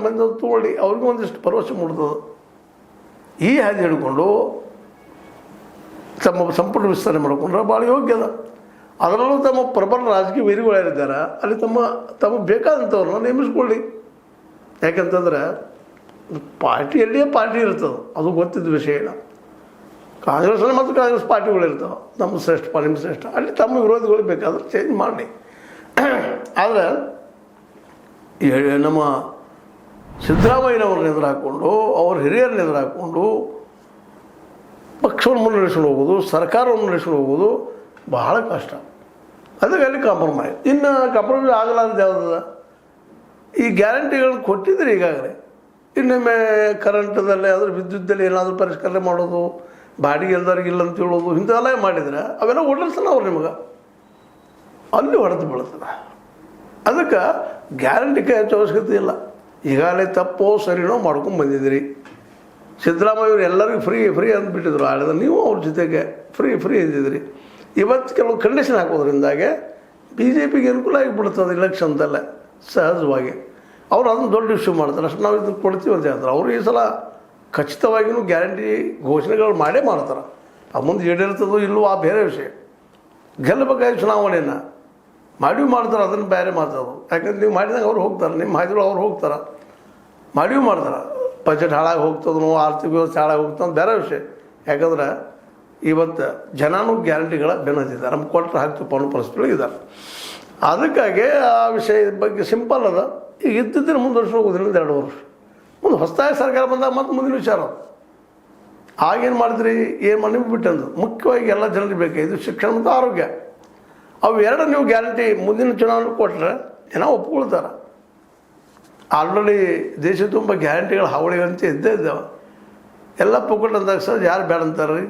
ಮಂದಿ ತೊಗೊಳ್ಳಿ, ಅವ್ರಿಗೂ ಒಂದಿಷ್ಟು ಭರವಸೆ ಮೂಡ್ತದೆ. ಈ ಹಾದಿ ಹಿಡ್ಕೊಂಡು ತಮ್ಮ ಸಂಪುಟ ವಿಸ್ತರಣೆ ಮಾಡಿಕೊಂಡ್ರೆ ಭಾಳ ಯೋಗ್ಯ ಅದ. ಅದರಲ್ಲೂ ತಮ್ಮ ಪ್ರಬಲ ರಾಜಕೀಯ ವೈರಿಗಳಿದ್ದಾರೆ, ಅಲ್ಲಿ ತಮಗೆ ಬೇಕಾದಂಥವ್ರನ್ನ ನೇಮಿಸ್ಕೊಳ್ಳಿ. ಯಾಕೆಂತಂದ್ರೆ ಪಾರ್ಟಿಯಲ್ಲಿಯೇ ಪಾರ್ಟಿ ಇರ್ತದೆ, ಅದು ಗೊತ್ತಿದ್ದ ವಿಷಯ ಇಲ್ಲ. ಕಾಂಗ್ರೆಸ್ನಲ್ಲಿ ಮತ್ತು ಕಾಂಗ್ರೆಸ್ ಪಾರ್ಟಿಗಳಿರ್ತಾವೆ, ನಮ್ಮ ಶ್ರೇಷ್ಠ ನಿಮ್ಮ ಶ್ರೇಷ್ಠ, ಅಲ್ಲಿ ತಮ್ಮ ವಿರೋಧಿಗಳು ಬೇಕಾದ್ರೆ ಚೇಂಜ್ ಮಾಡಿ. ಆದರೆ ನಮ್ಮ ಸಿದ್ದರಾಮಯ್ಯನವ್ರನ್ನ ಎದುರು ಹಾಕ್ಕೊಂಡು, ಅವ್ರ ಹಿರಿಯರನ್ನ ಎದುರು ಹಾಕ್ಕೊಂಡು ಪಕ್ಷವನ್ನು ಮುನ್ನಡೆಸ್ಕೊಂಡು ಹೋಗೋದು, ಸರ್ಕಾರವನ್ನು ಮುನ್ನಡೆಸ್ಕೊಂಡು ಹೋಗೋದು ಬಹಳ ಕಷ್ಟ. ಅದಕ್ಕೆ ಅಲ್ಲಿ ಕಾಂಪ್ರಮೈಸ್. ಇನ್ನು ಕಾಂಪ್ರಮೈಸ್ ಆಗಲಾರ್ದು ಯಾವುದದ? ಈ ಗ್ಯಾರಂಟಿಗಳನ್ನ ಕೊಟ್ಟಿದ್ರೆ ಈಗಾಗಲೇ, ಇನ್ನೊಮ್ಮೆ ಕರೆಂಟದಲ್ಲೇ ಅದ್ರ ವಿದ್ಯುತ್ತಲ್ಲಿ ಏನಾದರೂ ಪರಿಷ್ಕರಣೆ ಮಾಡೋದು, ಬಾಡಿಗೆ ಎಲ್ಲರಿಗಿಲ್ಲ ಇಲ್ಲ ಅಂತ ಹೇಳೋದು, ಇಂಥವೆಲ್ಲ ಮಾಡಿದ್ರೆ ಅವೆಲ್ಲ ಹೊಡೆಸ್ತಾನೆ ಅವ್ರು ನಿಮಗೆ, ಅಲ್ಲಿ ಹೊಡೆದು ಬೀಳ್ತಾನೆ. ಅದಕ್ಕೆ ಗ್ಯಾರಂಟಿ ಕೈ ಹೆಚ್ಚು ಅವಶ್ಯಕತೆ ಇಲ್ಲ. ಈಗಾಗಲೇ ತಪ್ಪೋ ಸರಿನೋ ಮಾಡ್ಕೊಂಡು ಬಂದಿದ್ದೀರಿ. ಸಿದ್ದರಾಮಯ್ಯವ್ರು ಎಲ್ಲರಿಗೂ ಫ್ರೀ ಅಂದ್ಬಿಟ್ಟಿದ್ರು ಆಳಿದ, ನೀವು ಅವ್ರ ಜೊತೆಗೆ ಫ್ರೀ ಅಂದಿದ್ರಿ. ಇವತ್ತು ಕೆಲವು ಕಂಡೀಷನ್ ಹಾಕೋದ್ರಿಂದಾಗೆ BJPಗೆ ಅನುಕೂಲ ಆಗಿಬಿಡ್ತದೆ ಇಲೆಕ್ಷನ್ದಲ್ಲೇ ಸಹಜವಾಗಿ. ಅವ್ರು ಅದನ್ನು ದೊಡ್ಡ ಇಶ್ಯೂ ಮಾಡ್ತಾರೆ, ಅಷ್ಟು ನಾವು ಇದನ್ನು ಕೊಡ್ತೀವಿ ಅಂತ ಹೇಳ್ತಾರೆ. ಅವರು ಈ ಸಲ ಖಚಿತವಾಗಿಯೂ ಗ್ಯಾರಂಟಿ ಘೋಷಣೆಗಳು ಮಾಡೇ ಮಾಡ್ತಾರೆ. ಆ ಮುಂದೆ ಈಡೇರ್ತದೋ ಇಲ್ಲವೋ ಆ ಬೇರೆ ವಿಷಯ. ಗೆಲ್ಲಬೇಕಾಗಿ ಚುನಾವಣೆಯನ್ನು ಮಾಡ್ತಾರೆ, ಅದನ್ನು ಬೇರೆ ಮಾತಾಡೋದು. ಯಾಕಂದ್ರೆ ನೀವು ಮಾಡಿದಾಗ ಅವ್ರು ಹೋಗ್ತಾರೆ, ನಿಮ್ಮ ಹಾದಿಗಳು ಅವ್ರು ಹೋಗ್ತಾರೆ, ಮಾಡ್ತಾರೆ. ಬಜೆಟ್ ಹಾಳಾಗಿ ಹೋಗ್ತದೋ, ಆರ್ಥಿಕ ವ್ಯವಸ್ಥೆ ಹಾಳಾಗಿ ಹೋಗ್ತದೆ, ಬೇರೆ ವಿಷಯ. ಯಾಕಂದ್ರೆ ಇವತ್ತು ಜನನೂ ಗ್ಯಾರಂಟಿಗಳ ಬೆನ್ನತ್ತಿದ್ದಾರೆ, ನಮ್ಗೆ ಕೊಟ್ಟರೆ ಹಾಕ್ತಪ್ಪ ಅನ್ನೋ ಪರಿಸ್ಥಿತಿಗಳು ಇದ್ದಾರೆ. ಅದಕ್ಕಾಗಿ ಆ ವಿಷಯದ ಬಗ್ಗೆ ಸಿಂಪಲ್ ಅದ. ಈಗ ಇದ್ದಿದ್ದನ್ನು ಮುಂದುವರ್ಸಿ ಹೋಗೋದ್ರಿಂದ 2 ವರ್ಷ ಮುಂದೆ ಹೊಸದಾಗಿ ಸರ್ಕಾರ ಬಂದಾಗ ಮತ್ತು ಮುಂದಿನ ವಿಚಾರ. ಆಗೇನು ಮಾಡಿದ್ರಿ, ಏನು ಮಾಡಿ ಬಿಟ್ಟಂದು ಮುಖ್ಯವಾಗಿ ಎಲ್ಲ ಜನರಿಗೆ ಬೇಕಾಗಿದ್ದು ಶಿಕ್ಷಣ ಮತ್ತು ಆರೋಗ್ಯ. ಅವು ಎರಡು ನೀವು ಗ್ಯಾರಂಟಿ ಮುಂದಿನ ಚುನಾವಣೆ ಕೊಟ್ಟರೆ ಜನ ಒಪ್ಕೊಳ್ತಾರೆ. ಆಲ್ರೆಡಿ ದೇಶ ತುಂಬ ಗ್ಯಾರಂಟಿಗಳ ಹಾವಳಿಗಳಂತ ಇದ್ದೇ ಇದ್ದಾವೆ. ಎಲ್ಲ ಪುಕ್ಕಟ್ ಅಂದಾಗ ಸರ್ ಯಾರು ಬೇಡ ಅಂತಾರೆ ರೀ.